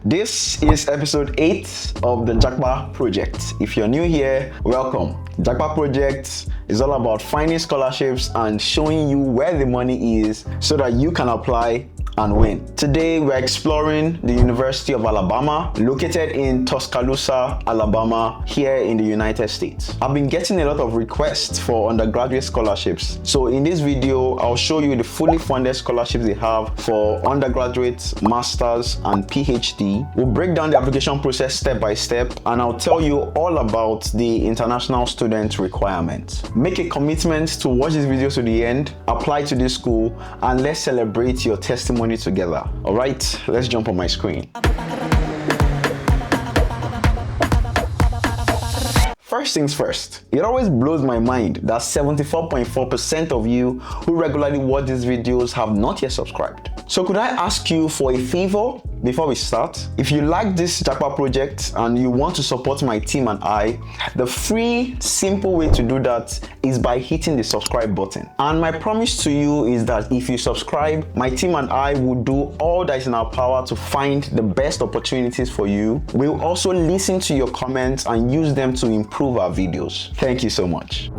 This is episode 8 of the Japa Project. If you're new here, welcome. Japa Project is all about finding scholarships and showing you where the money is so that you can apply and win. Today we're exploring the University of Alabama, located in Tuscaloosa, Alabama, here in the United States. I've been getting a lot of requests for undergraduate scholarships. So in this video, I'll show you the fully funded scholarships they have for undergraduate, masters, and PhD. We'll break down the application process step by step, and I'll tell you all about the international student requirement. Make a commitment to watch this video to the end, apply to this school, and let's celebrate your testimony together. All right, let's jump on my screen. First things first, it always blows my mind that 74.4% of you who regularly watch these videos have not yet subscribed. So could I ask you for a favor before we start? If you like this Japa project and you want to support my team and I, the free, simple way to do that is by hitting the subscribe button. And my promise to you is that if you subscribe, my team and I will do all that is in our power to find the best opportunities for you. We'll also listen to your comments and use them to improve our videos. Thank you so much.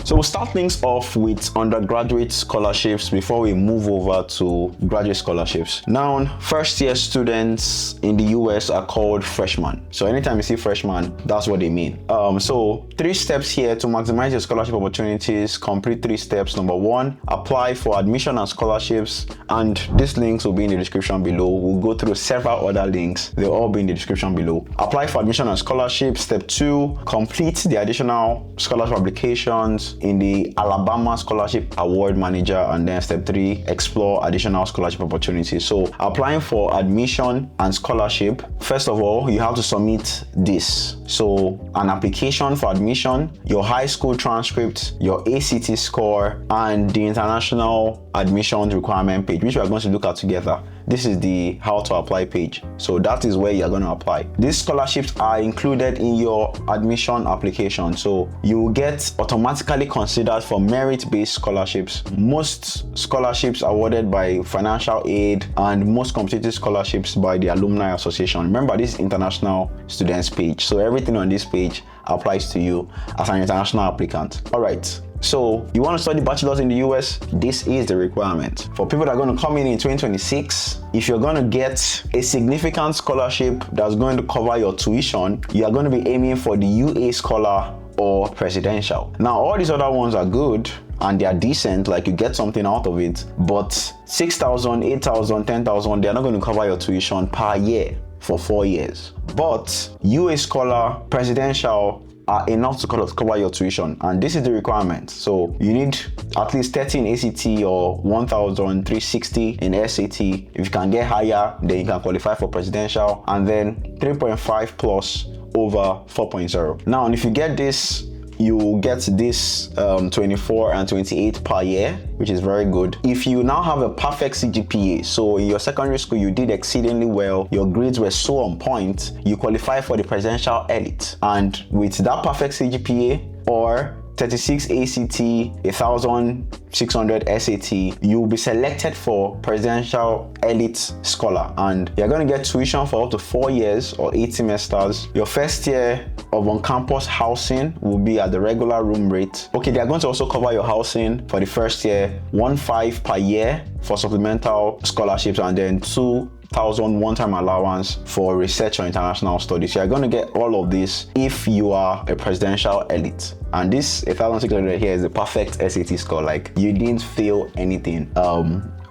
So we'll start things off with undergraduate scholarships before we move over to graduate scholarships. Now, first year students in the US are called freshmen. So anytime you see freshman, that's what they mean. So 3 steps here to maximize your scholarship opportunities. Complete 3 steps. Number 1, apply for admission and scholarships. And these links will be in the description below. We'll go through several other links. They'll all be in the description below. Apply for admission and scholarships. Step 2, complete the additional scholarship applications in the Alabama Scholarship Award Manager. And then step 3, explore additional scholarship opportunities. So applying for admission and scholarship, first of all, you have to submit this. So an application for admission, your high school transcript, your ACT score, and the international admissions requirement page, which we are going to look at together. This is the how to apply page. So that is where you're going to apply. These scholarships are included in your admission application. So you will get automatically considered for merit-based scholarships. Most scholarships are awarded by financial aid, and most competitive scholarships by the Alumni Association. Remember, this is international students page. So everything on this page applies to you as an international applicant. All right. So you want to study bachelor's in the US, this is the requirement. For people that are going to come in 2026, if you're going to get a significant scholarship that's going to cover your tuition, you are going to be aiming for the UA Scholar or Presidential. Now, all these other ones are good and they are decent, like you get something out of it, but 6,000, 8,000, 10,000, they're not going to cover your tuition per year for 4 years. But UA Scholar, Presidential are enough to cover your tuition, and this is the requirement. So you need at least 30 in ACT or 1,360 in SAT. If you can get higher, then you can qualify for presidential, and then 3.5 plus over 4.0. Now, if you get this, you get this 24 and 28 per year, which is very good. If you now have a perfect CGPA, so in your secondary school you did exceedingly well, your grades were so on point, you qualify for the presidential elite. And with that perfect CGPA or 36 ACT, 1,600 SAT, you'll be selected for Presidential Elite Scholar, and you're going to get tuition for up to 4 years or 8 semesters. Your first year of on-campus housing will be at the regular room rate. Okay, they're going to also cover your housing for the first year, 1,500 per year for supplemental scholarships, and then 2,000 one-time allowance for research or international studies. So you're going to get all of this if you are a presidential elite. And this 1,600 here is the perfect SAT score. Like, you didn't fail anything,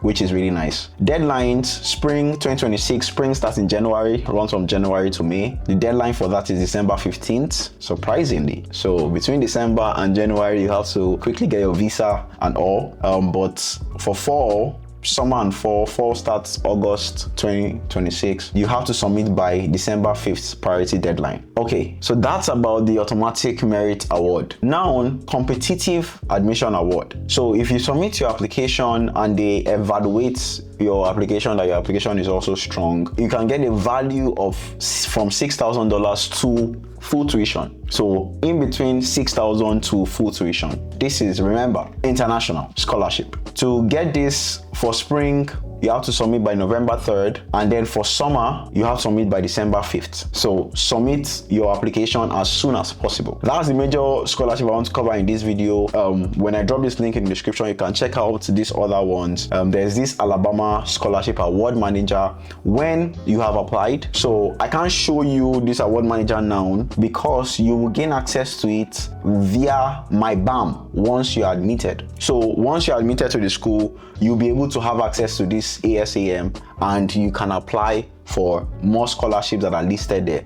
which is really nice. Deadlines, spring 2026. Spring starts in January, runs from January to May. The deadline for that is December 15th, surprisingly. So between December and January, you have to quickly get your visa and all. But for fall, summer and fall starts August 2026. You have to submit by December 5th, priority deadline. Okay, so that's about the automatic merit award. Now, competitive admission award. So if you submit your application and they evaluate your application that your application is also strong, you can get a value of from $6,000 to full tuition. So in between 6,000 to full tuition. This is, remember, international scholarship. To get this for spring, you have to submit by November 3rd, and then for summer, you have to submit by December 5th. So submit your application as soon as possible. That's the major scholarship I want to cover in this video. When I drop this link in the description, you can check out these other ones. There's this Alabama Scholarship Award Manager when you have applied. So I can't show you this award manager now because you will gain access to it via my BAM once you're admitted. So once you're admitted to the school, you'll be able to have access to this ASAM, and you can apply for more scholarships that are listed there.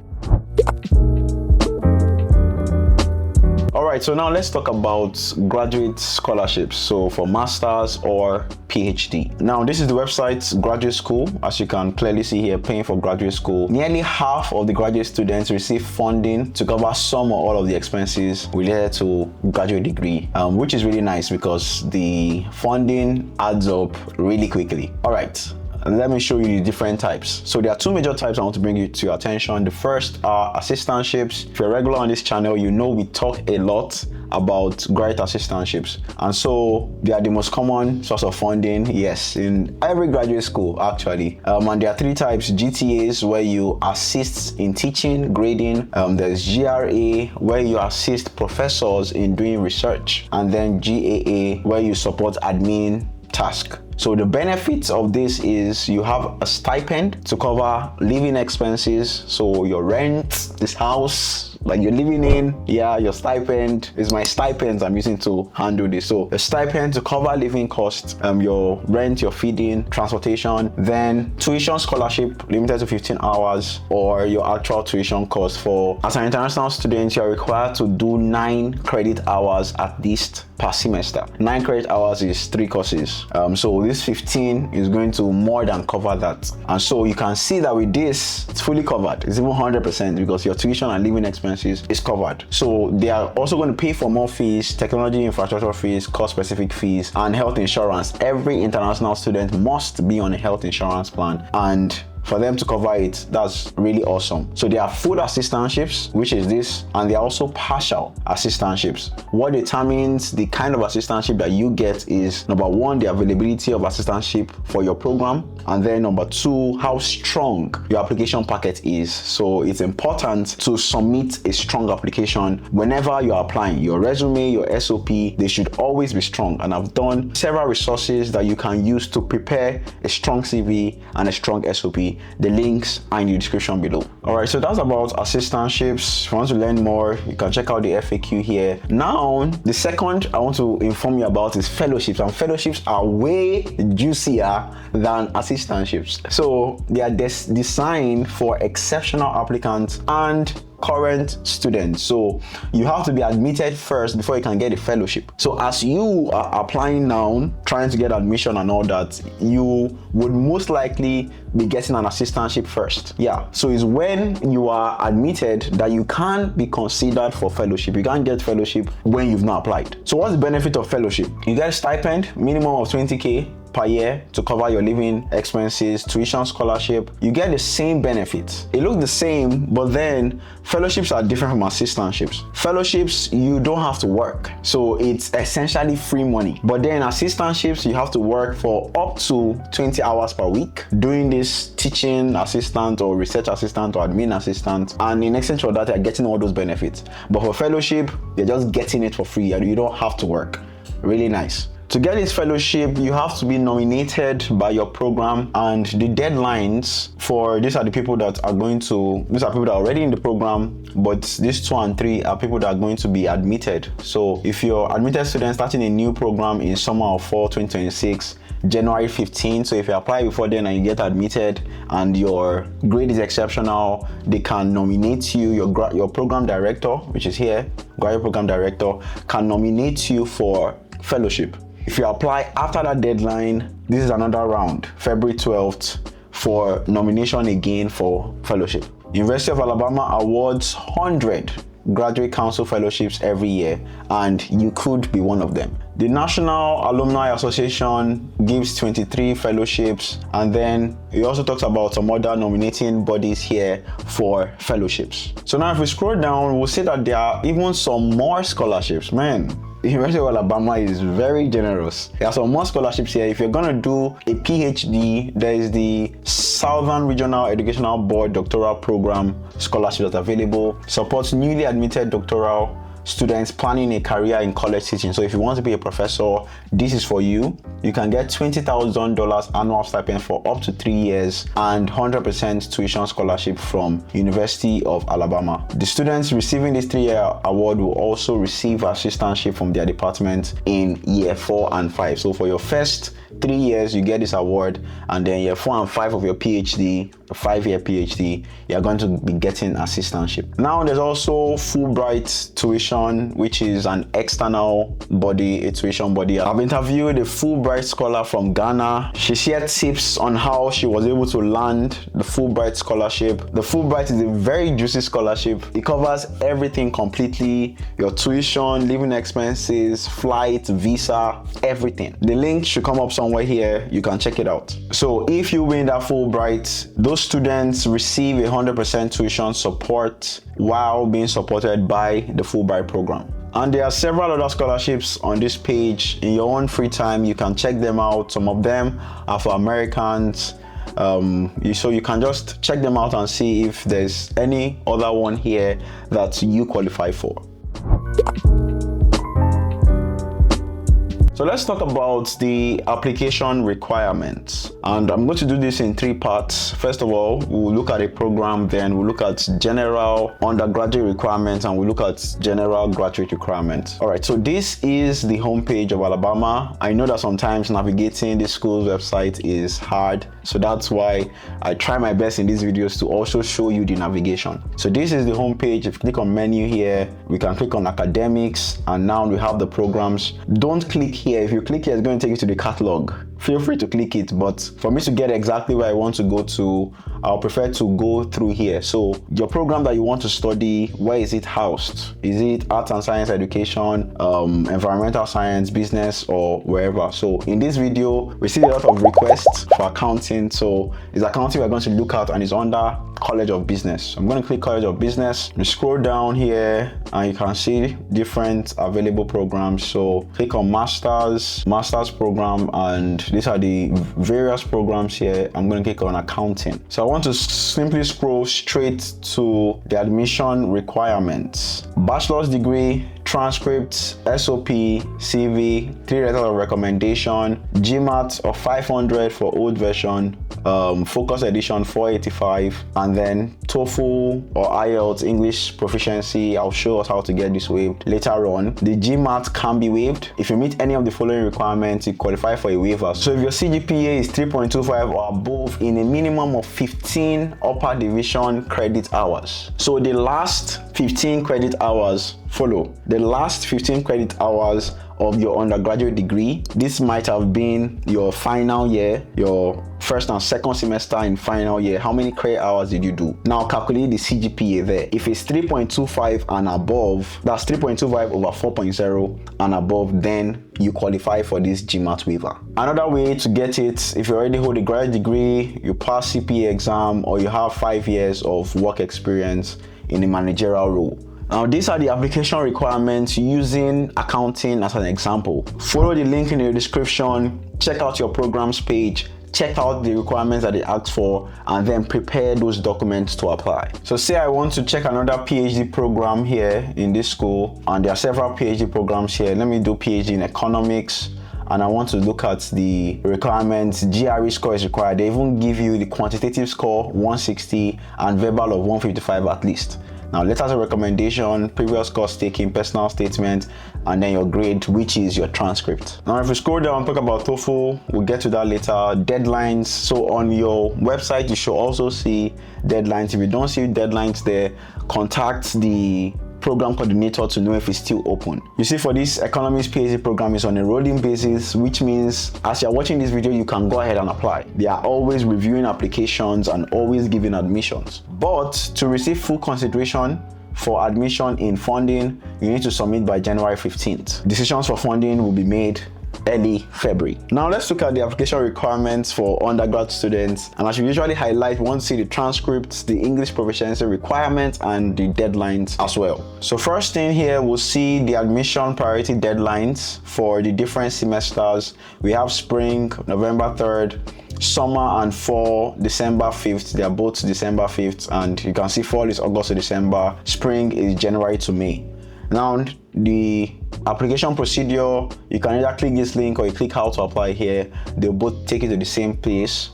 Alright, so now let's talk about graduate scholarships. So for masters or PhD. Now this is the website's graduate school. As you can clearly see here, paying for graduate school. Nearly half of the graduate students receive funding to cover some or all of the expenses related to graduate degree, which is really nice because the funding adds up really quickly. Alright. Let me show you the different types. So there are two major types I want to bring you to your attention. The first are assistantships. If you're regular on this channel, you know we talk a lot about graduate assistantships, and so they are the most common source of funding, yes, in every graduate school actually. And there are three types: GTAs, where you assist in teaching, grading. There's GRA, where you assist professors in doing research, and then GAA, where you support admin task. So the benefits of this is you have a stipend to cover living expenses. So your rent, this house like you're living in, yeah, your stipend is my stipends I'm using to handle this. So a stipend to cover living costs, your rent, your feeding, transportation, then tuition scholarship limited to 15 hours or your actual tuition cost. For as an international student, you're required to do 9 credit hours at least per semester. 9 credit hours is 3 courses. So this 15 is going to more than cover that. And so you can see that with this, it's fully covered. It's even 100% because your tuition and living expenses is covered. So they are also going to pay for more fees, technology infrastructure fees, course-specific fees, and health insurance. Every international student must be on a health insurance plan, and for them to cover it, that's really awesome. So there are full assistantships, which is this, and there are also partial assistantships. What determines the kind of assistantship that you get is, number 1, the availability of assistantship for your program, and then number 2, how strong your application packet is. So it's important to submit a strong application whenever you're applying. Your resume, your SOP, they should always be strong, and I've done several resources that you can use to prepare a strong CV and a strong SOP. The links are in the description below. Alright, so that's about assistantships. If you want to learn more, you can check out the FAQ here. Now, the second I want to inform you about is fellowships, and fellowships are way juicier than assistantships. So they are designed for exceptional applicants and current students. So you have to be admitted first before you can get a fellowship. So as you are applying now, trying to get admission and all that, you would most likely be getting an assistantship first. Yeah, so it's when you are admitted that you can be considered for fellowship. You can't get fellowship when you've not applied. So what's the benefit of fellowship? You get a stipend, minimum of 20K per year to cover your living expenses, tuition scholarship. You get the same benefits. It looks the same, but then fellowships are different from assistantships. Fellowships, you don't have to work, so it's essentially free money. But then assistantships, you have to work for up to 20 hours per week doing this teaching assistant or research assistant or admin assistant, and in exchange for that, you're getting all those benefits. But for fellowship, you're just getting it for free and you don't have to work. Really nice. To get this fellowship, you have to be nominated by your program, and the deadlines for these are people that are already in the program, but these 2 and 3 are people that are going to be admitted. So if you're admitted student starting a new program in summer of fall 2026, January 15, so if you apply before then and you get admitted and your grade is exceptional, they can nominate you. Your program director, which is here, graduate program director, can nominate you for fellowship. If you apply after that deadline, this is another round, February 12th, for nomination again for fellowship. University of Alabama awards 100 graduate council fellowships every year, and you could be one of them. The National Alumni Association gives 23 fellowships, and then it also talks about some other nominating bodies here for fellowships. So now if we scroll down, we'll see that there are even some more scholarships. Man, the University of Alabama is very generous. There are some more scholarships here. If you're gonna do a PhD, there is the Southern Regional Educational Board Doctoral Program scholarship that's available. Supports newly admitted doctoral students planning a career in college teaching. So if you want to be a professor, this is for you. You can get $20,000 annual stipend for up to 3 years and 100% tuition scholarship from University of Alabama. The students receiving this 3-year award will also receive assistantship from their department in year 4 and 5. So for your first 3 years, you get this award, and then year 4 and 5 of your PhD, a 5-year PhD, you're going to be getting assistantship. Now there's also Fulbright tuition, which is an external body, a tuition body. I've interviewed a Fulbright scholar from Ghana. She shared tips on how she was able to land the Fulbright scholarship. The Fulbright is a very juicy scholarship. It covers everything completely: your tuition, living expenses, flight, visa, everything. The link should come up somewhere here. You can check it out. So if you win that Fulbright, those students receive 100% tuition support while being supported by the Fulbright program. And there are several other scholarships on this page. In your own free time, you can check them out. Some of them are for Americans. So you can just check them out and see if there's any other one here that you qualify for. So let's talk about the application requirements. And I'm going to do this in 3 parts. First of all, we'll look at a program, then we'll look at general undergraduate requirements, and we'll look at general graduate requirements. All right, so this is the homepage of Alabama. I know that sometimes navigating the school's website is hard, so that's why I try my best in these videos to also show you the navigation. So this is the homepage. If you click on menu here, we can click on academics, and now we have the programs. Don't click here. If you click here, it's going to take you to the catalog. Feel free to click it, but for me to get exactly where I want to go to, I'll prefer to go through here. So your program that you want to study, where is it housed? Is it arts and science education, environmental science, business, or wherever? So in this video, we see a lot of requests for accounting. So it's accounting we're going to look at, and it's under College of Business. I'm going to click College of Business. You scroll down here and you can see different available programs. So click on master's program, and these are the various programs here. I'm going to click on accounting. So I want to simply scroll straight to the admission requirements. Bachelor's degree, transcript, SOP, CV, 3 letters of recommendation, GMAT of 500 for old version, Focus Edition 485, and then TOEFL or IELTS English proficiency. I'll show us how to get this waived later on. The GMAT can be waived. If you meet any of the following requirements, you qualify for a waiver. So if your CGPA is 3.25 or above in a minimum of 15 upper division credit hours. So the last 15 credit hours follow. The last 15 credit hours of your undergraduate degree. This might have been your final year, your first and second semester in final year. How many credit hours did you do? Now calculate the CGPA there. If it's 3.25 and above, that's 3.25 over 4.0 and above, then you qualify for this GMAT waiver. Another way to get it, if you already hold a graduate degree, you pass CPA exam, or you have 5 years of work experience in a managerial role. Now, these are the application requirements using accounting as an example. Follow the link in the description, check out your programs page, check out the requirements that they ask for, and then prepare those documents to apply. So say I want to check another PhD program here in this school, and there are several PhD programs here. Let me do PhD in economics, and I want to look at the requirements. GRE score is required. They even give you the quantitative score 160 and verbal of 155 at least. Now, letters of recommendation, previous course taking, personal statement, and then your grade, which is your transcript. Now, if we scroll down, talk about TOEFL, we'll get to that later. Deadlines. So on your website, you should also see deadlines. If you don't see deadlines there, contact the program coordinator to know if it's still open. You see, for this economics PhD program is on a rolling basis, which means as you're watching this video, you can go ahead and apply. They are always reviewing applications and always giving admissions. But to receive full consideration, for admission in funding, you need to submit by January 15th. Decisions for funding will be made early February. Now let's look at the application requirements for undergrad students, and as you usually highlight, we want to see the transcripts, the English proficiency requirements, and the deadlines as well. So first thing here, we'll see the admission priority deadlines for the different semesters. We have spring, November 3rd, summer and fall, December 5th. They are both December 5th, and you can see fall is August to December, spring is January to May. Now the application procedure, you can either click this link or you click how to apply here. They'll both take you to the same place.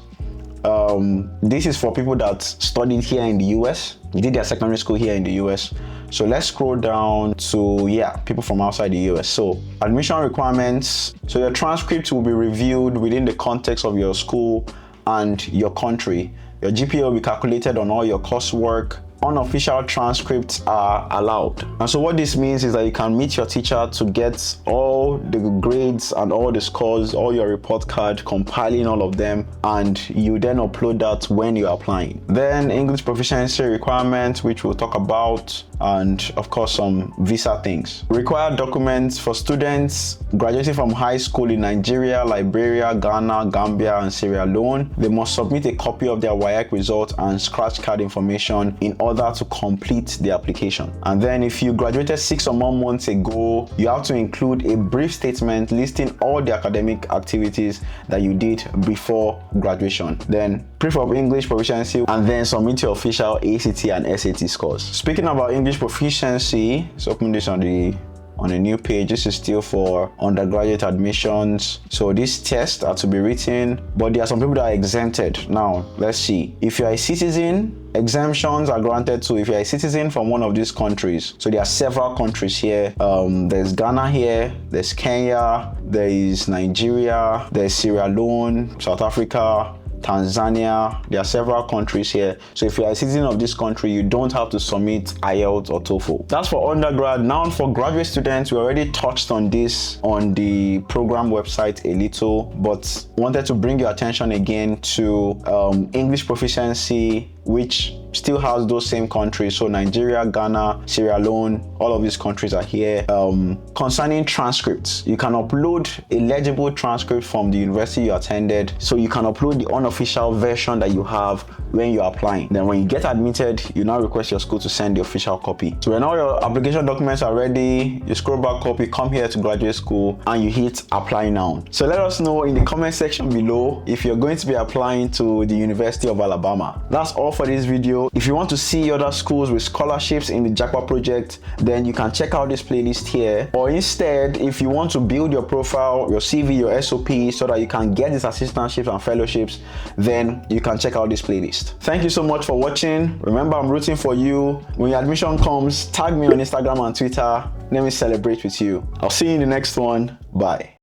This is for people that studied here in the US, did their secondary school here in the US. So let's scroll down to people from outside the US. So admission requirements. So your transcripts will be reviewed within the context of your school and your country. Your GPA will be calculated on all your coursework. Unofficial transcripts are allowed. And so what this means is that you can meet your teacher to get all the grades and all the scores, all your report card, compiling all of them, and you then upload that when you're applying. Then English proficiency requirements, which we'll talk about, and of course some visa things. Required documents for students graduating from high school in Nigeria, Liberia, Ghana, Gambia, and Sierra Leone. They must submit a copy of their WAEC result and scratch card information in order to complete the application. And then if you graduated 6 or more months ago, you have to include a brief statement listing all the academic activities that you did before graduation. Then proof of English proficiency, and then submit your official ACT and SAT scores. Speaking about English proficiency, let's open this on a new page. This is still for undergraduate admissions. So these tests are to be written, but there are some people that are exempted. Now, let's see. If you're a citizen, exemptions are granted to if you're a citizen from one of these countries. So there are several countries here. There's Ghana here, there's Kenya, there is Nigeria, there's Sierra Leone, South Africa, Tanzania. There are several countries here. So if you are a citizen of this country, you don't have to submit IELTS or TOEFL. That's for undergrad. Now for graduate students, we already touched on this on the program website a little, but wanted to bring your attention again to English proficiency, which still has those same countries. So Nigeria, Ghana, Sierra Leone, all of these countries are here. Concerning transcripts, you can upload a legible transcript from the university you attended. So you can upload the unofficial version that you have when you're applying. Then when you get admitted, you now request your school to send the official copy. So when all your application documents are ready, you scroll back up, you come here to graduate school, and you hit apply now. So let us know in the comment section below if you're going to be applying to the University of Alabama. That's all for this video. If you want to see other schools with scholarships in the Japa project, then you can check out this playlist here. Or instead, if you want to build your profile, your CV, your SOP, so that you can get these assistantships and fellowships, then you can check out this playlist. Thank you so much for watching. Remember, I'm rooting for you. When your admission comes, tag me on Instagram and Twitter. Let me celebrate with you. I'll see you in the next one. Bye.